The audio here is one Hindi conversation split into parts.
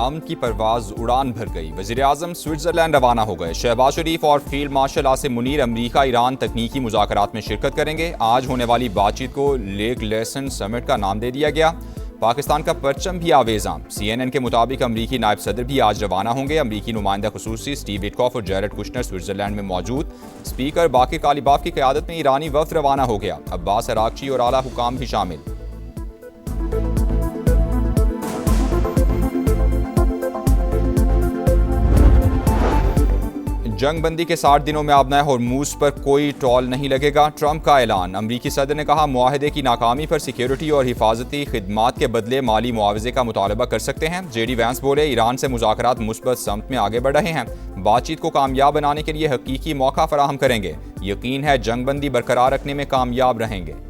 अमन की परवाज उड़ान भर गई। वज़ीर-ए-आज़म स्विट्ज़रलैंड रवाना हो गए। शहबाज शरीफ और फील्ड मार्शल आसिम मुनीर अमरीका ईरान तकनीकी मुज़ाकरात में शिरकत करेंगे। आज होने वाली बातचीत को लेक लेसन समिट का नाम दे दिया गया। पाकिस्तान का परचम भी आवेज़ां। CNN के मुताबिक अमरीकी नायब सदर भी आज रवाना होंगे। अमरीकी नुमाइंदा खुसूसी स्टीव विटकॉफ और जैरेड कुशनर स्विट्ज़रलैंड में मौजूद। स्पीकर बाकिर कालिबाफ की क़यादत में ईरानी वफ़द रवाना हो गया। अब्बास अरागची और आला हुकाम भी शामिल। जंग बंदी के 60 दिनों में अब नए हॉर्मूज़ पर कोई टोल नहीं लगेगा। ट्रंप का ऐलान। अमरीकी सदर ने कहा, मुआहदे की नाकामी पर सिक्योरिटी और हिफाजती खिदमात के बदले माली मुआवजे का मुतालबा कर सकते हैं। JD वैंस बोले, ईरान से मुज़ाकरात मुस्बत समत में आगे बढ़ रहे हैं। बातचीत को कामयाब बनाने के लिए हकीकी मौका फराहम करेंगे। यकीन है जंग बंदी बरकरार रखने में कामयाब रहेंगे।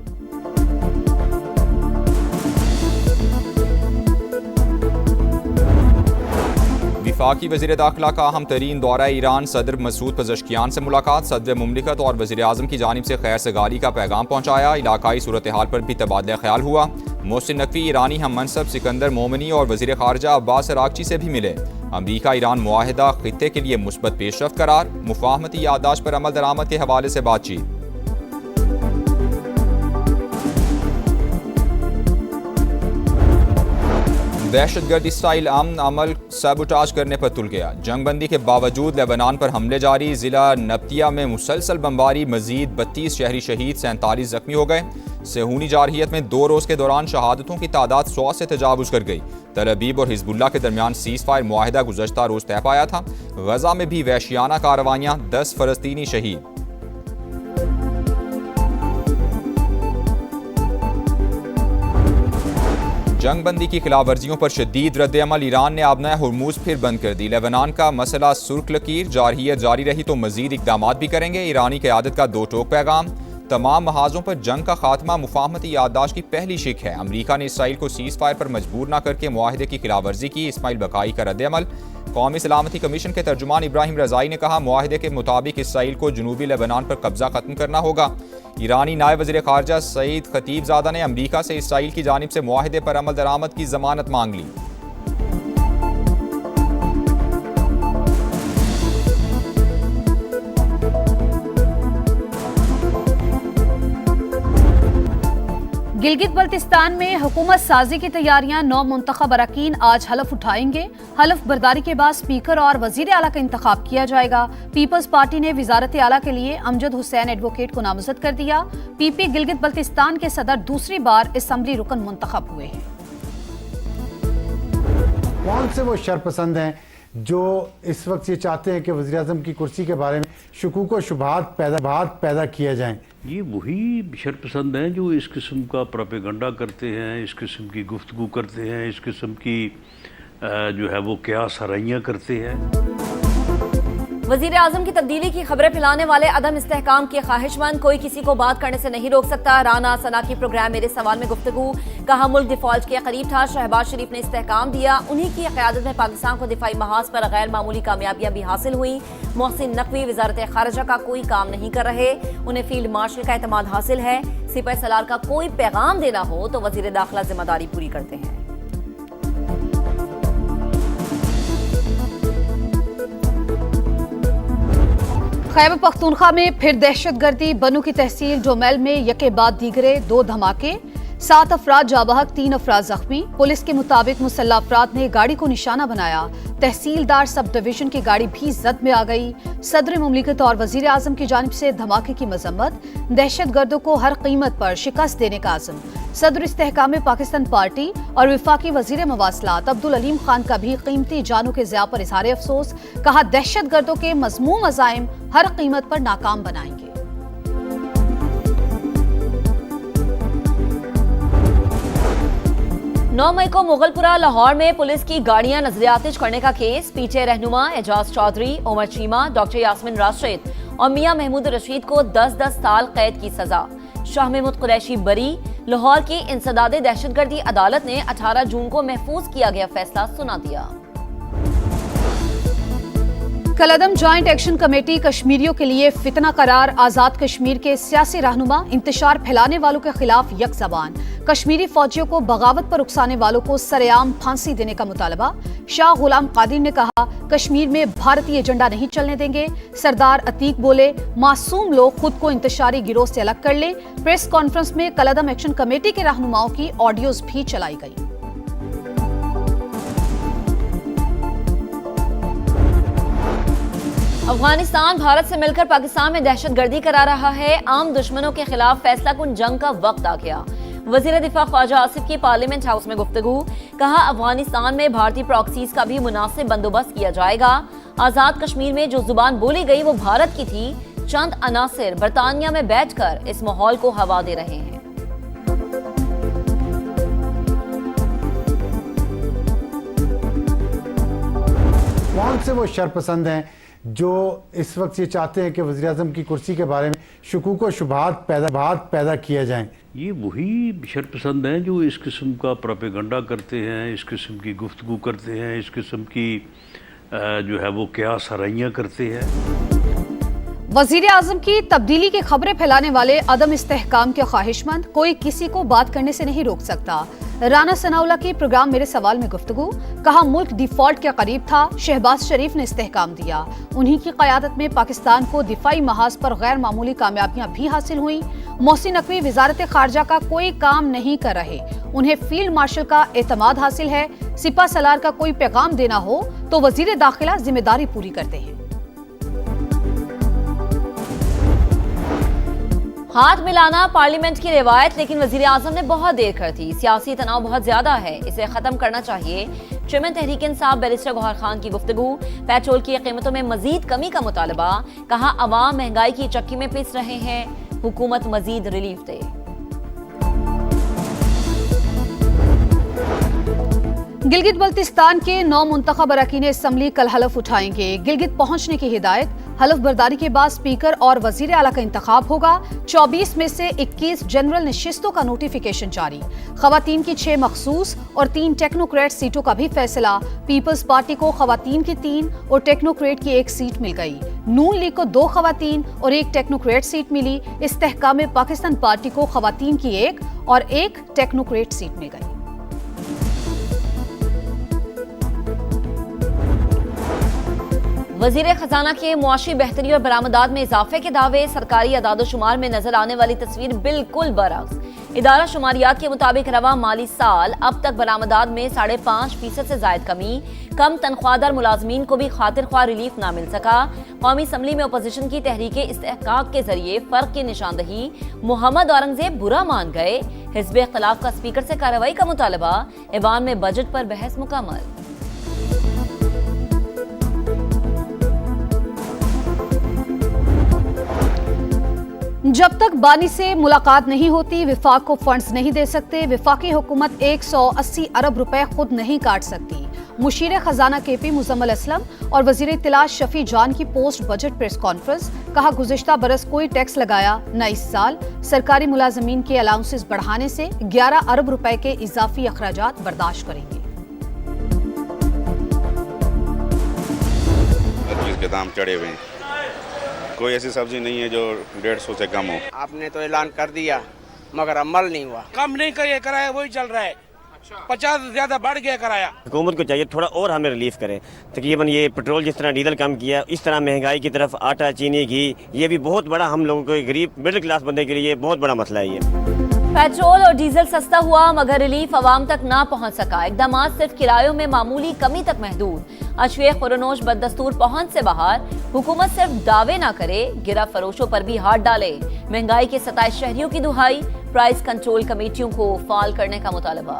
वफाकी वज़ीर दाखिला का अहम तरीन दौरा ईरान। सदर मसूद पज़ेश्कियान से मुलाकात। सदर मुमलिकत और वज़ीर-ए-आज़म की जानिब से खैर सगारी का पैगाम पहुँचाया। इलाकाई सूरत हाल पर भी तबादला ख्याल हुआ। मोहसिन नकवी ईरानी हम मनसब सिकंदर मोमिनी और वज़ीर ख़ारजा अब्बास अरागची से भी मिले। अमरीका ईरान मुआहिदा खित्ते के लिए मुस्बत पेशरफ्त करार। मुफाहमती याददाश्त पर अमल दरामद के हवाले से बातचीत। दहशतगर्दी स्टाइल अमन अमल सबुटाज करने पर तुल गया। जंग बंदी के बावजूद लेबनान पर हमले जारी। जिला नब्तिया में मुसलसल बमबारी। मजीद 32 शहरी शहीद, 47 जख्मी हो गए। सेहूनी जारहियत में 2 रोज़ के दौरान शहादतों की तादाद 100 से तजावुज़ कर गई। तल अबीब और हिजबुल्लाह के दरमियान सीज़ फायर मुआहिदा गुज़श्ता रोज़ तय पाया था। गजा में भी वहशियाना कार्रवाइयाँ, 10 फ़लस्तीनी शहीद। जंग बंदी की खिलाफ वर्जियों पर शदीद रद्द-ए-अमल। ईरान ने अब नया हॉर्मूज़ फिर बंद कर दी। लेबनान का मसला सुर्ख लकीर। जारहियत जारी रही तो मजीद इक़दामात भी करेंगे। ईरानी क़यादत का 2 टोक पैगाम। तमाम महाजों पर जंग का खात्मा मुफाहमती याददाश्त की पहली शिक है। अमरीका ने इसराइल को सीज़ फायर पर मजबूर न करके मुआहिदे की खिलाफ वर्जी की। इस्माइल बकाई का रद्द-ए-अमल। कौमी सलामती कमीशन के तर्जुमान इब्राहिम रज़ाई ने कहा, मुआहिदे के मुताबिक इसराइल को जनूबी लेबनान पर कब्जा खत्म करना होगा। ईरानी नायब वज़ीर ख़ारजा सईद खतीबज़ादा ने अमरीका से इसराइल की जानिब से मुआहिदे पर अमल दरामद की ज़मानत मांग ली। गिलगित बल्तिस्तान में हुकूमत साजी की तैयारियां। 9 मुंतखब अरकान आज हलफ उठाएंगे। हलफ बर्दारी के बाद स्पीकर और वजीर आला का इंतखाब किया जाएगा। पीपल्स पार्टी ने वजारत आला के लिए अमजद हुसैन एडवोकेट को नामजद कर दिया। PP गिलगित बल्तिस्तान के सदर दूसरी बार असम्बली रुकन मुंतखब हुए हैं। कौन से वो शरपसंद हैं जो इस वक्त ये चाहते हैं कि वज़ीर-ए-आज़म की कुर्सी के बारे में शुकूक व शुबहात पैदा किया जाए? ये वही शरपसंद हैं जो इस किस्म का प्रोपेगंडा करते हैं, इस किस्म की गुफ्तगू करते हैं, इस किस्म की जो है वो क़यास हराइयाँ करते हैं। वज़ीर आज़म की तब्दीली की खबरें फैलाने वाले अदम इस्तेहकाम के ख्वाहिशमंद कोई किसी को बात करने से नहीं रोक सकता। राना सना की प्रोग्राम मेरे सवाल में गुफ्तगू। कहा, मुल्क डिफॉल्ट के करीब था। शहबाज शरीफ ने इस्तेहकाम दिया। उन्हीं की क़यादत में पाकिस्तान को दिफाई महाज पर गैर मामूली कामयाबियां भी हासिल हुई। मोहसिन नकवी वजारत ख़ारजा का कोई काम नहीं कर रहे। उन्हें फील्ड मार्शल का एतमाद हासिल है। सिपाही सलार का कोई पैगाम देना हो तो वज़ीर दाखिला जिम्मेदारी पूरी करते हैं। खैबर पख्तूनख्वा में फिर दहशतगर्दी। बनू की तहसील डोमेल में यके बाद दीगरे 2 धमाके। 7 अफराद जाबहक, 3 अफराद जख्मी। पुलिस के मुताबिक मुसल्लह अफराद ने गाड़ी को निशाना बनाया। तहसीलदार सब डिवीजन की गाड़ी भी जद में आ गई। सदर मुमलिकत और वजीर आजम की जानिब से धमाके की मजम्मत। दहशतगर्दों को हर कीमत पर शिकस्त देने का आज़म। सदर इस्तेहकाम पाकिस्तान पार्टी और वफाकी वजीर मवासलात अब्दुल अलीम खान का भी कीमती जानों के ज़िया पर इजहार अफसोस। कहा, दहशतगर्दों के मज़मूम अज़ाइम हर कीमत पर नाकाम बनाएंगे। 9 मई को मुगलपुरा लाहौर में पुलिस की गाड़ियां नजरियातिश करने का केस। पीछे रहनुमा एजाज चौधरी, उमर चीमा, डॉक्टर यास्मिन राशिद और मियां महमूद रशीद को 10-10 साल कैद की सजा। शाह महमूद कुरैशी बरी। लाहौर की इंसदादे दहशतगर्दी अदालत ने 18 जून को महफूज किया गया फैसला सुना दिया। कलअदम जॉइंट एक्शन कमेटी कश्मीरियों के लिए फितना करार। आजाद कश्मीर के सियासी रहनुमा इंतशार फैलाने वालों के खिलाफ यक ज़बान। कश्मीरी फौजियों को बगावत पर उकसाने वालों को सरेआम फांसी देने का मुतालबा। शाह गुलाम कादिर ने कहा, कश्मीर में भारतीय एजेंडा नहीं चलने देंगे। सरदार अतीक बोले, मासूम लोग खुद को इंतशारी गिरोह से अलग कर लें। प्रेस कॉन्फ्रेंस में कलअदम एक्शन कमेटी के रहनुमाओं की ऑडियोज भी चलाई गई। अफगानिस्तान भारत से मिलकर पाकिस्तान में दहशतगर्दी करा रहा है। आम दुश्मनों के खिलाफ फैसला कुन जंग का वक्त आ गया। वजीर दिफा ख्वाजा आसिफ की पार्लियामेंट हाउस में गुफ्तगू। कहा, अफगानिस्तान में भारतीय प्रॉक्सीज का भी मुनासिब बंदोबस्त किया जाएगा। आजाद कश्मीर में जो जुबान बोली गई वो भारत की थी। चंद अनासिर बरतानिया में बैठकर इस माहौल को हवा दे रहे हैं। कौन से वो शरपसंद हैं जो इस वक्त ये चाहते हैं कि वज़ीर-ए-आज़म की कुर्सी के बारे में शुकूक व शुबहात पैदा किया जाए? ये वही शरपसंद हैं जो इस किस्म का प्रोपेगेंडा करते हैं, इस किस्म की गुफ्तगू करते हैं, इस किस्म की जो है वो क़यास आराइयाँ करते हैं। वजीर आजम की तब्दीली की खबरें फैलाने वाले अदम इस्तेहकाम के ख्वाहिशमंद कोई किसी को बात करने से नहीं रोक सकता। राना सनाउल्लाह की प्रोग्राम मेरे सवाल में गुफ्तगू। कहा, मुल्क डिफॉल्ट के करीब था, शहबाज शरीफ ने इस्तेहकाम दिया। उन्हीं की क़यादत में पाकिस्तान को दिफाई महाज पर गैर मामूली कामयाबियां भी हासिल हुई। मोहसिन नकवी वजारत खारजा का कोई काम नहीं कर रहे, उन्हें फील्ड मार्शल का एतमाद हासिल है। सिपा सलार का कोई पैगाम देना हो तो वजीर दाखिला जिम्मेदारी पूरी करते हैं। हाथ मिलाना पार्लियामेंट की रिवायत, लेकिन वजीर आजम ने बहुत देर कर दी। सियासी तनाव बहुत ज्यादा है, इसे खत्म करना चाहिए। चेयरमैन तहरीक इंसाफ बैरिस्टर गौहर खान की गुफ्तगू। पेट्रोल की कीमतों में मजीद कमी का मुतालबा। कहा, अवाम महंगाई की चक्की में पिस रहे हैं, हुकूमत मजीद रिलीफ दे। गिलगित बल्तिस्तान के 9 मुंतखब अरकान असम्बली कल हलफ उठाएंगे। गिलगित पहुंचने की हिदायत। हलफ बर्दारी के बाद स्पीकर और वजीर आला का इंतखाब होगा। 24 में से 21 जनरल नशिस्तों का नोटिफिकेशन जारी। खवातीन की 6 मखसूस और 3 टेक्नोक्रेट सीटों का भी फैसला। पीपल्स पार्टी को खवातीन की 3 और टेक्नोक्रेट की 1 सीट मिल गई। नून लीग को 2 खवातीन और 1 टेक्नोक्रेट सीट मिली। इस्तेहकाम पाकिस्तान पार्टी को खवातीन की 1 और 1 टेक्नोक्रेट सीट मिल गई। वजीर खजाना के मुआशी बेहतरी और बरामदात में इजाफे के दावे। सरकारी अदादोशुमार में नजर आने वाली तस्वीर बिल्कुल बरअक्स। इदारा शुमारियात के मुताबिक रवा माली साल अब तक बरामदात में 5.5% से जायद कमी। कम तनख्वाहदार मुलाजमीन को भी खातिर ख्वाह रिलीफ ना मिल सका। कौमी असम्बली में अपोजिशन की तहरीक इस्तेहकाक के जरिए फर्क की निशानदही। मोहम्मद औरंगजेब बुरा मान गए। हिज़्ब इख्तिलाफ का स्पीकर से कार्रवाई का मुतालबा। ऐवान में बजट पर बहस मुकम्मल। जब तक बानी से मुलाकात नहीं होती, विफाक को फंड्स नहीं दे सकते। विफाकी हुकूमत 180 अरब रुपए खुद नहीं काट सकती। मुशीर खजाना केपी मुजम्मिल असलम और वजीर इत्तला शफी जान की पोस्ट बजट प्रेस कॉन्फ्रेंस। कहा, गुज़िश्ता बरस कोई टैक्स लगाया न इस साल। सरकारी मुलाजमीन के अलाउंसेस बढ़ाने से 11 अरब रुपए के इजाफी अखराजात बर्दाश्त करेंगे। हर चीज़ के दाम चढ़े हुए हैं, कोई ऐसी सब्जी नहीं है जो 150 से कम हो। आपने तो ऐलान कर दिया मगर अमल नहीं हुआ। कम नहीं करिए, किराया वही चल रहा है। 50 से ज्यादा बढ़ गया किराया। हुकूमत को चाहिए थोड़ा और हमें रिलीफ करे। तकरीबन ये पेट्रोल जिस तरह डीजल कम किया, इस तरह महंगाई की तरफ आटा, चीनी, घी, ये भी बहुत बड़ा हम लोगों को गरीब मिडिल क्लास बंदे के लिए बहुत बड़ा मसला है ये। पेट्रोल और डीजल सस्ता हुआ मगर रिलीफ आवाम तक ना पहुंच सका। इकदामात सिर्फ किरायों में मामूली कमी तक महदूद। अशवेख खुरनोश बददस्तूर पहुंच से बाहर। हुकूमत सिर्फ दावे ना करे, गिरा फरोशों पर भी हाथ डाले। महंगाई के 27 शहरियों की दुहाई। प्राइस कंट्रोल कमेटियों को फाल करने का मुतालबा।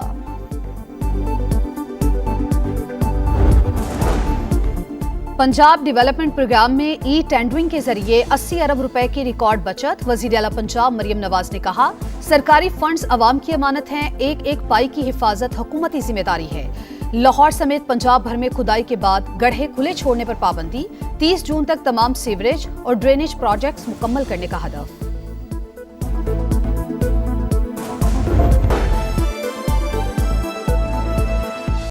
पंजाब डेवलपमेंट प्रोग्राम में ई टेंडरिंग के जरिए 80 अरब रुपए की रिकॉर्ड बचत। वजीर आला पंजाब मरियम नवाज ने कहा, सरकारी फंड्स अवाम की अमानत हैं, एक एक पाई की हिफाजत हुकूमती जिम्मेदारी है। लाहौर समेत पंजाब भर में खुदाई के बाद गड्ढे खुले छोड़ने पर पाबंदी। 30 जून तक तमाम सीवरेज और ड्रेनेज प्रोजेक्ट्स मुकम्मल करने का हदफ।